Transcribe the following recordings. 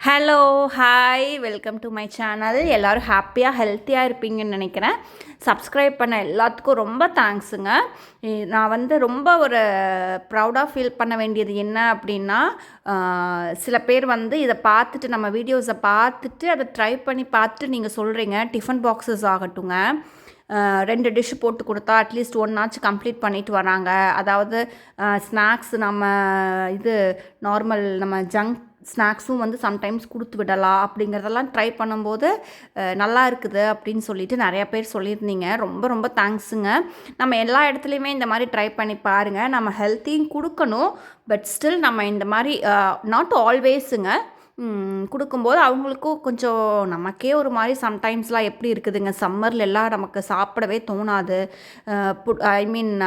Hello hi welcome to my channel. எல்லோரும் ஹாப்பியாக ஹெல்த்தியாக இருப்பீங்கன்னு நினைக்கிறேன். சப்ஸ்கிரைப் பண்ண எல்லாத்துக்கும் ரொம்ப தேங்க்ஸுங்க. நான் ரொம்ப ஒரு ப்ரௌடாக ஃபீல் பண்ண வேண்டியது என்ன அப்படின்னா, சில பேர் இதை பார்த்துட்டு நம்ம வீடியோஸை பார்த்துட்டு அதை ட்ரை பண்ணி பார்த்துட்டு நீங்கள் சொல்கிறீங்க டிஃபன் பாக்ஸஸ் ஆகட்டுங்க, 2 டிஷ்ஷு போட்டு கொடுத்தா அட்லீஸ்ட் 1 ஆச்சு கம்ப்ளீட் பண்ணிட்டு வராங்க. அதாவது ஸ்நாக்ஸ் நம்ம நார்மல் நம்ம ஜங்க் ஸ்நாக்ஸும் சம்டைம்ஸ் கொடுத்து விடலாம் அப்படிங்கிறதெல்லாம் ட்ரை பண்ணும்போது நல்லா இருக்குது அப்படின்னு சொல்லிட்டு நிறையா பேர் சொல்லியிருந்தீங்க. ரொம்ப ரொம்ப தேங்க்ஸுங்க. நம்ம எல்லா இடத்துலையுமே இந்த மாதிரி ட்ரை பண்ணி பாருங்கள். நம்ம ஹெல்த்தியும் கொடுக்கணும், பட் ஸ்டில் நம்ம இந்த மாதிரி நாட் ஆல்வேஸுங்க கொடுக்கும்போது அவங்களுக்கும் கொஞ்சம் நமக்கே ஒரு மாதிரி சம்டைம்ஸ்லாம் எப்படி இருக்குதுங்க, சம்மரில் எல்லாம் நமக்கு சாப்பிடவே தோணாது.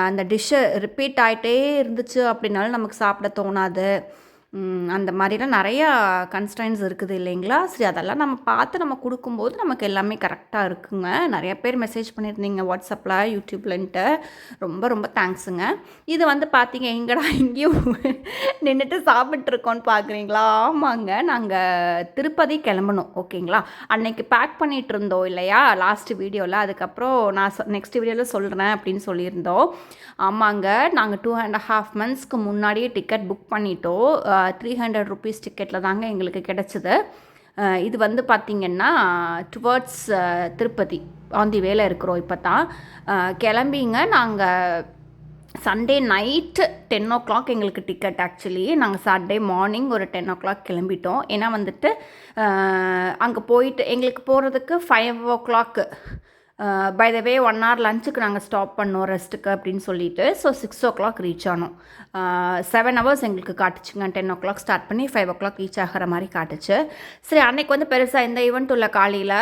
அந்த டிஷ்ஷை ரிப்பீட் ஆகிட்டே இருந்துச்சு அப்படின்னாலும் நமக்கு சாப்பிட தோணாது. அந்த மாதிரிலாம் நிறையா கன்ஸ்ட்ரைன்ஸ் இருக்குது இல்லைங்களா? சரி, அதெல்லாம் நம்ம பார்த்து நம்ம கொடுக்கும்போது நமக்கு எல்லாமே கரெக்டாக இருக்குங்க. நிறைய பேர் மெசேஜ் பண்ணியிருந்தீங்க வாட்ஸ்அப்பில், யூடியூப்லன்ட்டு. ரொம்ப ரொம்ப தேங்க்ஸுங்க. இது பார்த்தீங்க எங்கடா இங்கேயும் நின்றுட்டு சாப்பிட்ருக்கோன்னு பார்க்குறீங்களா? ஆமாங்க, நாங்கள் திருப்பதி கிளம்பணும். ஓகேங்களா? அன்னைக்கு பேக் பண்ணிகிட்டு இருந்தோம் இல்லையா லாஸ்ட் வீடியோவில். அதுக்கப்புறம் நான் நெக்ஸ்ட் வீடியோவில் சொல்கிறேன் அப்படின்னு சொல்லியிருந்தோம். ஆமாங்க, நாங்கள் 2.5 மந்த்ஸ்க்கு முன்னாடியே டிக்கெட் புக் பண்ணிட்டோம். 300 ருபீஸ் டிக்கெட்டில் தாங்க எங்களுக்கு கிடச்சிது. இது பார்த்திங்கன்னா டுவர்ட்ஸ் திருப்பதி ஆன் தி வேல இருக்கிறோம். இப்போ தான் கிளம்பிங்க. நாங்கள் சண்டே நைட்டு 10 o'clock எங்களுக்கு டிக்கெட். ஆக்சுவலி நாங்கள் சாட்டர்டே மார்னிங் ஒரு 10 o'clock கிளம்பிட்டோம். ஏன்னா அங்கே போயிட்டு எங்களுக்கு போகிறதுக்கு 5 o'clock. By the way 1 hour லஞ்சுக்கு நாங்கள் ஸ்டாப் பண்ணோம் ரெஸ்ட்டுக்கு அப்படின்னு சொல்லிட்டு. ஸோ 6 o'clock ரீச் ஆனோம். 7 hours எங்களுக்கு காட்டுச்சுங்க. 10 o'clock ஸ்டார்ட் பண்ணி 5 o'clock ரீச் ஆகிற மாதிரி காட்டுச்சு. சரி, அன்றைக்கி பெருசாக எந்த ஈவெண்ட் உள்ள காலையில்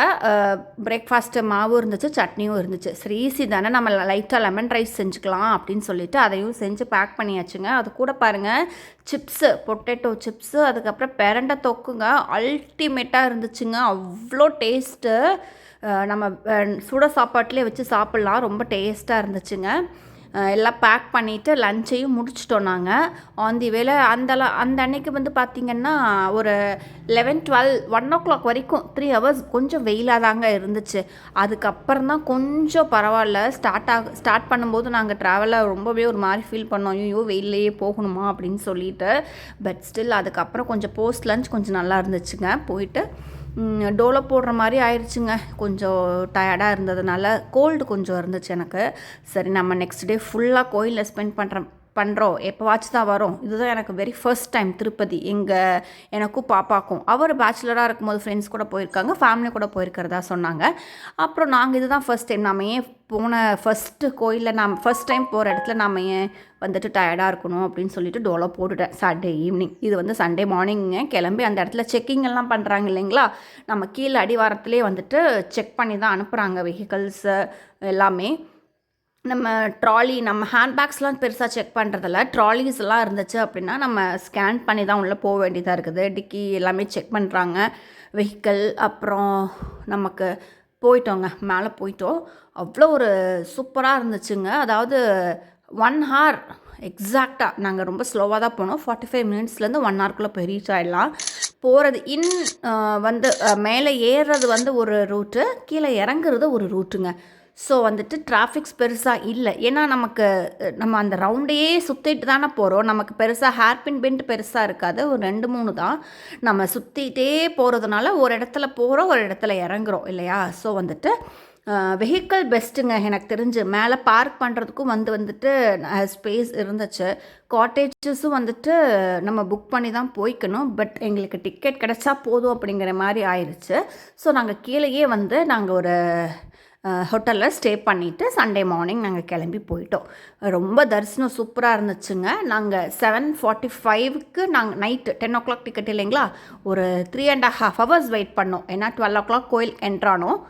பிரேக்ஃபாஸ்ட்டு மாவும் இருந்துச்சு, சட்னியும் இருந்துச்சு. சரி, ஈஸி தானே, நம்ம லைட்டாக லெமன் ரைஸ் செஞ்சுக்கலாம் அப்படின்னு சொல்லிட்டு அதையும் செஞ்சு பேக் பண்ணியாச்சுங்க. அது கூட பாருங்கள் சிப்ஸு, பொட்டேட்டோ சிப்ஸு, அதுக்கப்புறம் பெரண்டை தொக்குங்க. அல்டிமேட்டாக இருந்துச்சுங்க. அவ்வளோ டேஸ்ட்டு. நம்ம சுட சாப்பாட்டிலே வச்சு சாப்பிட்லாம். ரொம்ப டேஸ்ட்டாக இருந்துச்சுங்க. எல்லாம் பேக் பண்ணிவிட்டு லஞ்சையும் முடிச்சிட்டோம் நாங்கள் ஆன் தி வேல. அந்த அன்னைக்கு பார்த்திங்கன்னா ஒரு 11-12 1 o'clock வரைக்கும் 3 hours கொஞ்சம் வெயிலாக தாங்க இருந்துச்சு. அதுக்கப்புறம் தான் கொஞ்சம் பரவாயில்ல. ஸ்டார்ட் பண்ணும்போது நாங்கள் ட்ராவலில் ரொம்பவே ஒரு மாதிரி ஃபீல் பண்ணோம். ஐயோ வெயிலையே போகணுமா அப்படின்னு சொல்லிட்டு. பட் ஸ்டில் அதுக்கப்புறம் கொஞ்சம் போஸ்ட் லஞ்ச் கொஞ்சம் நல்லா இருந்துச்சுங்க. போயிட்டு டோலோ போடுற மாதிரி ஆயிடுச்சுங்க. கொஞ்சம் டயர்டாக இருந்ததுனால கோல்டு கொஞ்சம் இருந்துச்சு எனக்கு. சரி, நம்ம நெக்ஸ்ட் டே ஃபுல்லாக கோயிலில் ஸ்பெண்ட் பண்ணுறோம். எப்போவாச்சும் தான் வரோம். இதுதான் எனக்கு வெரி ஃபர்ஸ்ட் டைம் திருப்பதி. எனக்கும் பாப்பாக்கும். அவர் பேச்சுலராக இருக்கும்போது ஃப்ரெண்ட்ஸ் கூட போயிருக்காங்க, ஃபேமிலி கூட போயிருக்கிறதா சொன்னாங்க. அப்புறம் நாங்கள் இதுதான் ஃபர்ஸ்ட் டைம். நம்ம ஏன் போன ஃபஸ்ட்டு கோயிலில் ஃபஸ்ட் டைம் போகிற இடத்துல நம்ம ஏன் டயர்டாக இருக்கணும் அப்படின்னு சொல்லிட்டு டோலோ போட்டுட்டேன் சாட்டர்டே ஈவினிங். இது சண்டே மார்னிங்க கிளம்பி அந்த இடத்துல செக்கிங் எல்லாம் பண்ணுறாங்க இல்லைங்களா? நம்ம கீழே அடிவாரத்துலேயே செக் பண்ணி தான் அனுப்புகிறாங்க வெஹிக்கல்ஸு எல்லாமே. நம்ம ட்ராலி, நம்ம ஹேண்ட்பேக்ஸ்லாம் பெருசாக செக் பண்ணுறதில்ல. ட்ராலிஸ் எல்லாம் இருந்துச்சு அப்படின்னா நம்ம ஸ்கேன் பண்ணி தான் உள்ளே போக வேண்டியதாக இருக்குது. டிக்கி எல்லாமே செக் பண்ணுறாங்க, வெஹிக்கல். அப்புறம் நமக்கு போயிட்டோங்க, மேலே போயிட்டோம். அவ்வளோ ஒரு சூப்பராக இருந்துச்சுங்க. அதாவது 1 hour எக்ஸாக்டாக நாங்கள் ரொம்ப ஸ்லோவாக தான் போனோம். 45 minutesலேருந்து 1 hourக்குள்ளே போய் ரீச் ஆகிடலாம். போகிறது மேலே ஏறுறது ஒரு ரூட்டு, கீழே இறங்குறது ஒரு ரூட்டுங்க. ஸோ டிராஃபிக்ஸ் பெருசாக இல்லை. ஏன்னா நம்ம அந்த ரவுண்டையே சுற்றிட்டு தானே போகிறோம். நமக்கு பெருசாக ஹேர்பின் பெண்ட் பெருசாக இருக்காது. ஒரு 2-3 தான். நம்ம சுற்றிட்டே போகிறதுனால ஒரு இடத்துல போகிறோம், ஒரு இடத்துல இறங்குறோம் இல்லையா? ஸோ வெஹிக்கிள் பெஸ்ட்டுங்க எனக்கு தெரிஞ்சு. மேலே பார்க் பண்ணுறதுக்கும் ஸ்பேஸ் இருந்துச்சு. காட்டேஜஸும் நம்ம புக் பண்ணி தான் போய்க்கணும். பட் எங்களுக்கு டிக்கெட் கிடச்சா போதும் அப்படிங்கிற மாதிரி ஆயிடுச்சு. ஸோ நாங்கள் கீழேயே நாங்கள் ஒரு ஹோட்டலில் ஸ்டே பண்ணிவிட்டு சண்டே மார்னிங் நாங்கள் கிளம்பி போயிட்டோம். ரொம்ப தரிசனம் சூப்பராக இருந்துச்சுங்க. நாங்கள் 7:45க்கு நாங்கள் நைட்டு 10 o'clock டிக்கெட் இல்லைங்களா, ஒரு 3.5 hours வெயிட் பண்ணோம். ஏன்னா 12 o'clock கோயில் என்ட்ரானோம்.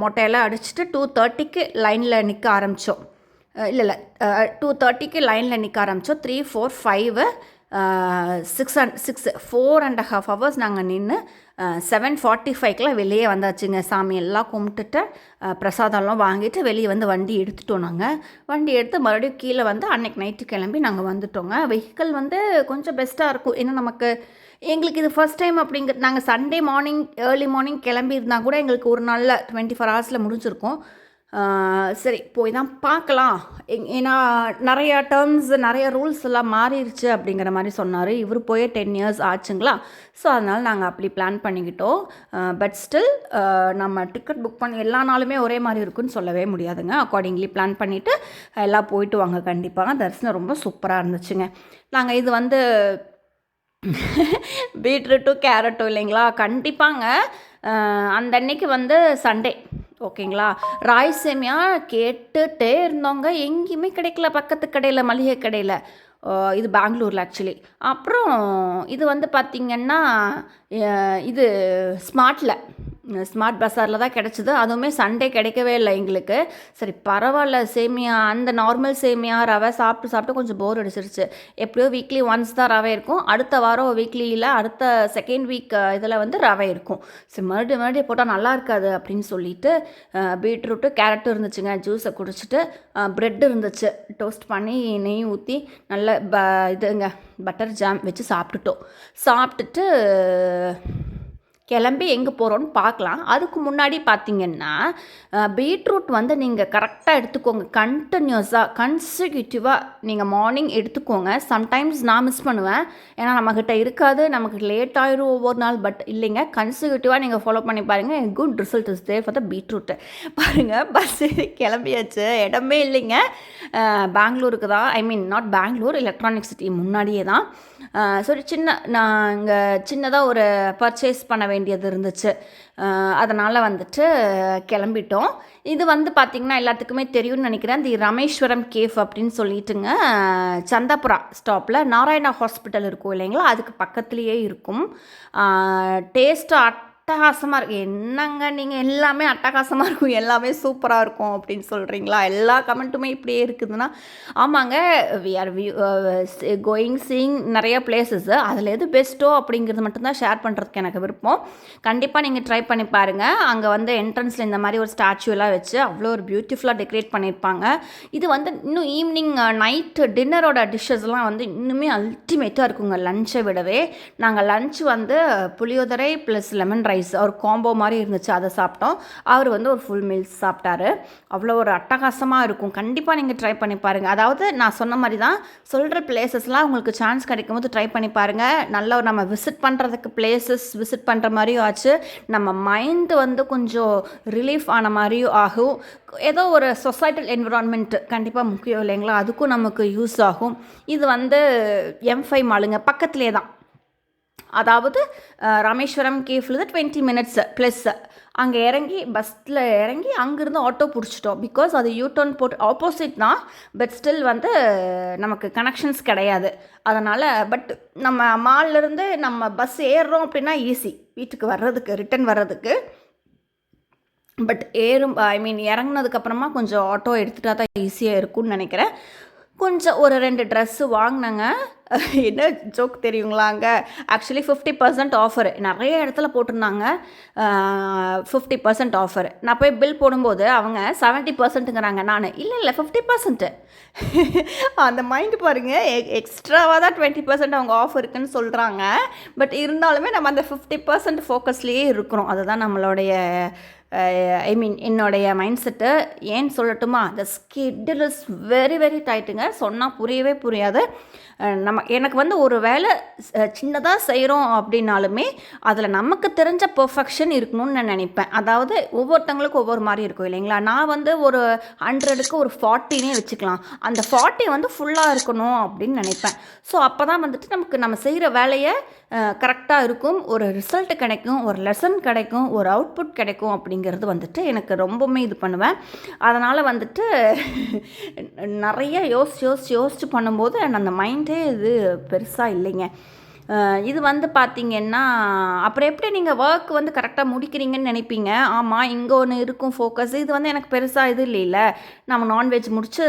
மொட்டையெல்லாம் அடிச்சுட்டு 2:30க்கு லைனில் நிற்க ஆரம்பித்தோம். இல்லை 2:30க்கு லைனில் நிற்க ஆரம்பித்தோம். 3, 4, 5, 6 4.5 hours நாங்கள் நின்று 7:45க்கெலாம் வெளியே வந்தாச்சுங்க. சாமி எல்லாம் கும்பிட்டுட்டு பிரசாதம்லாம் வாங்கிட்டு வெளியே வண்டி எடுத்துட்டோம். நாங்கள் வண்டி எடுத்து மறுபடியும் கீழே அன்றைக்கி நைட்டு கிளம்பி நாங்கள் வந்துட்டோங்க. வெஹிக்கிள் கொஞ்சம் பெஸ்ட்டாக இருக்கும். ஏன்னா நமக்கு எங்களுக்கு இது ஃபர்ஸ்ட் டைம் நாங்கள் சண்டே மார்னிங் ஏர்லி மார்னிங் கிளம்பியிருந்தால் கூட எங்களுக்கு ஒரு நாளில் 24 ஹவர்ஸில் முடிஞ்சிருக்கும். சரி போய் தான் பார்க்கலாம். ஏன்னா நிறையா டேர்ம்ஸ் நிறைய ரூல்ஸ் எல்லாம் மாறிடுச்சு அப்படிங்கிற மாதிரி சொன்னார். இவர் போய் 10 இயர்ஸ் ஆச்சுங்களா. ஸோ அதனால் நாங்கள் அப்படி பிளான் பண்ணிக்கிட்டோம். பட் ஸ்டில் நம்ம டிக்கெட் புக் பண்ணி எல்லா நாளுமே ஒரே மாதிரி இருக்குன்னு சொல்லவே முடியாதுங்க. அக்கார்டிங்லி பிளான் பண்ணிவிட்டு எல்லாம் போயிட்டு வாங்க. கண்டிப்பாக தரிசனம் ரொம்ப சூப்பராக இருந்துச்சுங்க. நாங்கள் இது வந்து பீட்ரூட்டும் கேரட்டும் இல்லைங்களா, கண்டிப்பாங்க. அந்த அன்னைக்கு வந்து சண்டே ஓகேங்களா. ராய் சேமியா கேட்டுகிட்டே இருந்தோங்க, எங்கேயுமே கிடைக்கல. பக்கத்து கடையில் மளிகை கடையில், இது பெங்களூரில் ஆக்சுவலி. அப்புறம் இது வந்து பார்த்திங்கன்னா இது ஸ்மார்ட் பஸாரில் தான் கிடச்சிது. அதுவுமே சண்டே கிடைக்கவே இல்லை எங்களுக்கு. சரி பரவாயில்ல, சேமியா அந்த நார்மல் சேமியா ரவை சாப்பிட்டு கொஞ்சம் போர் அடிச்சிருச்சு. எப்படியோ வீக்லி ஒன்ஸ் தான் ரவை இருக்கும். அடுத்த வாரம் வீக்லியில் அடுத்த செகண்ட் வீக் இதில் வந்து ரவை இருக்கும். சரி மறுபடியும் போட்டால் நல்லா இருக்காது அப்படின்னு சொல்லிட்டு பீட்ரூட்டு கேரட்டும் இருந்துச்சுங்க. ஜூஸை குடிச்சிட்டு ப்ரெட் இருந்துச்சு, டோஸ்ட் பண்ணி நெய் ஊற்றி நல்ல இதுங்க பட்டர் ஜாம் வச்சு சாப்பிட்டுட்டு கிளம்பி எங்கே போகிறோன்னு பார்க்கலாம். அதுக்கு முன்னாடி பார்த்திங்கன்னா பீட்ரூட் வந்து நீங்கள் கரெக்டாக எடுத்துக்கோங்க. கன்சிக்யூட்டிவாக நீங்கள் மார்னிங் எடுத்துக்கோங்க. சம்டைம்ஸ் நான் மிஸ் பண்ணுவேன், ஏன்னா நம்மக்கிட்ட இருக்காது, நமக்கு லேட் ஆயிரும் ஒவ்வொரு நாள். பட் இல்லைங்க, கன்சிக்யூட்டிவாக நீங்கள் ஃபாலோ பண்ணி பாருங்கள். Good result is there for the beetroot. பாருங்கள் பஸ் கிளம்பியாச்சு, இடமே இல்லைங்க. பெங்களூருக்கு தான், I mean not Bangalore, Electronic City முன்னாடியே தான். சரி நாங்கள் சின்னதாக ஒரு பர்ச்சேஸ் பண்ண வேண்டியது இருந்துச்சு. அதனால் வந்துட்டு கிளம்பிட்டோம். இது வந்து பார்த்திங்கன்னா எல்லாத்துக்குமே தெரியும்னு நினைக்கிறேன். தி ராமேஸ்வரம் கேஃப் அப்படின்னு சொல்லிட்டுங்க, சந்தாபுரா ஸ்டாப்பில் நாராயணா ஹாஸ்பிட்டல் இருக்கும் இல்லைங்களா, அதுக்கு பக்கத்துலேயே இருக்கும். டேஸ்ட்டு அட்டகாசமாக இருக்கும். என்னங்க நீங்கள் எல்லாமே அட்டகாசமாக இருக்கும், எல்லாமே சூப்பராக இருக்கும் அப்படின்னு சொல்கிறீங்களா? எல்லா கமெண்ட்டுமே இப்படியே இருக்குதுன்னா ஆமாங்க. வி ஆர் சீயிங் நிறைய பிளேசஸ். அதில் எது பெஸ்ட்டோ அப்படிங்கிறது மட்டும்தான் ஷேர் பண்ணுறதுக்கு எனக்கு விருப்பம். கண்டிப்பாக நீங்கள் ட்ரை பண்ணி பாருங்கள். அங்கே வந்து என்ட்ரன்ஸில் இந்த மாதிரி ஒரு ஸ்டாச்சுலாம் வச்சு அவ்வளோ ஒரு பியூட்டிஃபுல்லாக டெக்கரேட் பண்ணியிருப்பாங்க. இது வந்து இன்னும் ஈவினிங் நைட்டு டின்னரோட டிஷ்ஷஸ்லாம் வந்து இன்னுமே அல்டிமேட்டாக இருக்குங்க லஞ்சை விடவே. நாங்கள் லஞ்ச் வந்து புளியோதரை ப்ளஸ் லெமன் ரைஸ் ஒரு காம்போ மாதிரி இருந்துச்சு, அதை சாப்பிட்டோம். அவர் வந்து ஒரு ஃபுல் மீல்ஸ் சாப்பிட்டாரு. அவ்வளோ ஒரு அட்டகாசமாக இருக்கும். கண்டிப்பாக நீங்கள் ட்ரை பண்ணி பாருங்கள். அதாவது நான் சொன்ன மாதிரி தான் சொல்கிற பிளேசஸ்லாம் உங்களுக்கு சான்ஸ் கிடைக்கும் போது ட்ரை பண்ணி பாருங்கள். நல்லா நம்ம விசிட் பண்ணுறதுக்கு பிளேசஸ் விசிட் பண்ணுற மாதிரியும் ஆச்சு, நம்ம மைண்டு வந்து கொஞ்சம் ரிலீஃப் ஆன மாதிரியும் ஆகும். ஏதோ ஒரு சொசைட்டல் என்விரான்மெண்ட் கண்டிப்பாக முக்கியம் இல்லைங்களா, அதுக்கும் நமக்கு யூஸ் ஆகும். இது வந்து M5 மாலுங்க பக்கத்துலேயே தான். அதாவது ராமேஸ்வரம் கேஃபில் 20 மினிட்ஸ் ப்ளஸ். அங்கே இறங்கி பஸ்ஸில் இறங்கி அங்கேருந்து ஆட்டோ பிடிச்சிட்டோம். பிகாஸ் அது யூடர்ன் போட்டு ஆப்போசிட் தான், பட் ஸ்டில் வந்து நமக்கு கனெக்ஷன்ஸ் கிடையாது. அதனால் பட் நம்ம மால்லேருந்து நம்ம பஸ் ஏறுறோம் அப்படின்னா ஈஸி வீட்டுக்கு வர்றதுக்கு, ரிட்டன் வர்றதுக்கு. பட் இறங்கினதுக்கப்புறமா கொஞ்சம் ஆட்டோ எடுத்துகிட்டா தான் ஈஸியாக இருக்கும்னு நினைக்கிறேன். கொஞ்சம் ஒரு 2 ட்ரெஸ்ஸு வாங்கினேங்க. என்ன ஜோக் தெரியுங்களாங்க, ஆக்சுவலி 50% ஆஃபரு நிறைய இடத்துல போட்டிருந்தாங்க. 50% ஆஃபர். நான் போய் பில் போடும்போது அவங்க 70%ங்கிறாங்க. நான் இல்லை 50%. அந்த மைண்டு பாருங்கள், எக்ஸ்ட்ராவாக தான் 20% அவங்க ஆஃபர் இருக்குன்னு சொல்கிறாங்க. பட் இருந்தாலுமே நம்ம அந்த 50% ஃபோக்கஸ்லேயே இருக்கிறோம். அதுதான் நம்மளுடைய என்னுடைய மைண்ட் செட்டு. ஏன்னு சொல்லட்டுமா, த ஸ்கெட்யூல் இஸ் வெரி வெரி டைட்டுங்க. சொன்னால் புரியவே புரியாது. எனக்கு வந்து ஒரு வேலை சின்னதாக செய்கிறோம் அப்படின்னாலுமே அதில் நமக்கு தெரிஞ்ச பெர்ஃபெக்ஷன் இருக்கணும்னு நான் நினைப்பேன். அதாவது ஒவ்வொருத்தங்களுக்கும் ஒவ்வொரு மாதிரி இருக்கும் இல்லைங்களா. நான் வந்து ஒரு 100க்கு ஒரு 40னே வச்சுக்கலாம். அந்த 40 வந்து ஃபுல்லாக இருக்கணும் அப்படின்னு நினைப்பேன். ஸோ அப்போ தான் வந்துட்டு நம்ம செய்கிற வேலையை கரெக்டாக இருக்கும், ஒரு ரிசல்ட் கிடைக்கும், ஒரு லெசன் கிடைக்கும், ஒரு அவுட்புட் கிடைக்கும் அப்படிங்கிறது வந்துட்டு எனக்கு ரொம்பவுமே இது பண்ணுவேன். அதனால் வந்துட்டு நிறைய யோசிச்சு பண்ணும்போது அந்த மைண்டே இது பெருசாக இல்லைங்க. இது வந்து பார்த்திங்கன்னா அப்புறம் எப்படி நீங்கள் ஒர்க் வந்து கரெக்டாக முடிக்கிறீங்கன்னு நினைப்பீங்க. ஆமாம், இங்கே ஒன்று இருக்கும் ஃபோக்கஸ். இது வந்து எனக்கு பெருசாக இது இல்லைல்ல. நம்ம நான்வெஜ் முடித்து